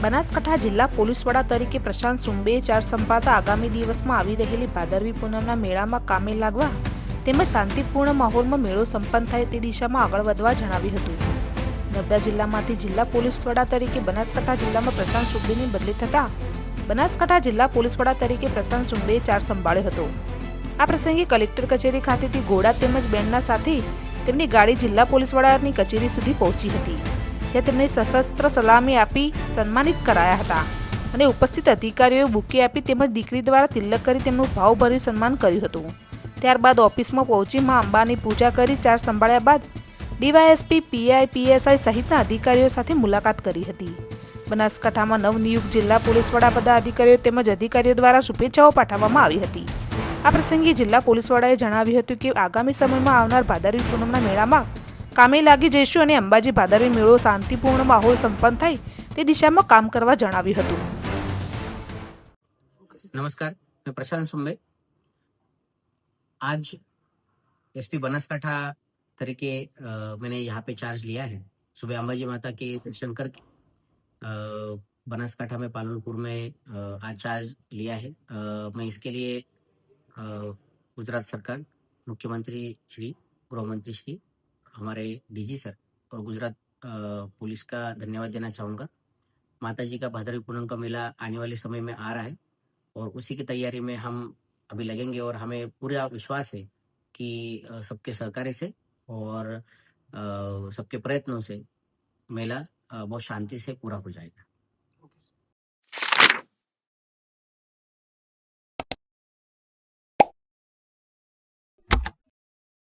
બનાસકાંઠા જિલ્લા પોલીસ વડા તરીકે પ્રશાંત સુંબેએ ચાર્જ સંભાળતા આગામી દિવસમાં આવી રહેલી ભાદરવી પૂનમના મેળામાં કામે લાગવા તેમજ શાંતિપૂર્ણ માહોલમાં મેળો સંપન્ન થાય તે દિશામાં આગળ વધવા જણાવ્યું હતું. નર્મદા જિલ્લામાંથી જિલ્લા પોલીસ વડા તરીકે બનાસકાંઠા જિલ્લામાં પ્રશાંત સુંબેની બદલી થતા બનાસકાંઠા જિલ્લા પોલીસ વડા તરીકે પ્રશાંત સુંબેએ ચાર્જ સંભાળ્યો હતો. આ પ્રસંગે કલેક્ટર કચેરી ખાતેથી ઘોડા તેમજ બેન્ડના સાથે તેમની ગાડી જિલ્લા પોલીસ વડાની કચેરી સુધી પહોંચી હતી, જ્યાં તેમને સશસ્ત્ર સલામી આપી સન્માનિત કરાયા હતા અને ઉપસ્થિત અધિકારીઓએ બુકે આપી તેમજ દીકરી દ્વારા તિલક કરી તેમનું ભાવભર્યું સન્માન કર્યું હતું. ત્યારબાદ ઓફિસમાં પહોંચી મા અંબાની પૂજા કરી ચાર્જ સંભાળ્યા બાદ ડીવાયએસપી, પીઆઈ, પીએસઆઈ સહિતના અધિકારીઓ સાથે મુલાકાત કરી હતી. બનાસકાંઠામાં નવનિયુક્ત જિલ્લા પોલીસ વડા પદાધિકારીઓ તેમજ અધિકારીઓ દ્વારા શુભેચ્છાઓ પાઠવવામાં આવી હતી. આ પ્રસંગે જિલ્લા પોલીસ વડાએ જણાવ્યું હતું કે આગામી સમયમાં આવનાર ભાદરવી પૂનમના મેળામાં કામે લાગી જઈશું અને અંબાજી ભાદરવી મેળો શાંતિપૂર્ણ માહોલ સંપન્ન થાય તે દિશામાં કામ કરવા જણાવ્યું હતું. नमस्कार, मैं प्रशांत सुंबे। आज एसपी बनासकांठा तरीके मैंने यहाँ पे चार्ज लिया है। सुबह अंबाजी माता के दर्शन करके बनासकांठा में पालनपुर में आज चार्ज लिया है। मैं इसके लिए गुजरात सरकार, मुख्यमंत्री श्री, गृह मंत्री श्री, हमारे डीजी सर और गुजरात पुलिस का धन्यवाद देना चाहूँगा। माता जी का भादरवी पूनम का मेला आने वाले समय में आ रहा है और उसी की तैयारी में हम अभी लगेंगे और हमें पूरा विश्वास है कि सबके सहकार्य से और सबके प्रयत्नों से मेला बहुत शांति से पूरा हो जाएगा।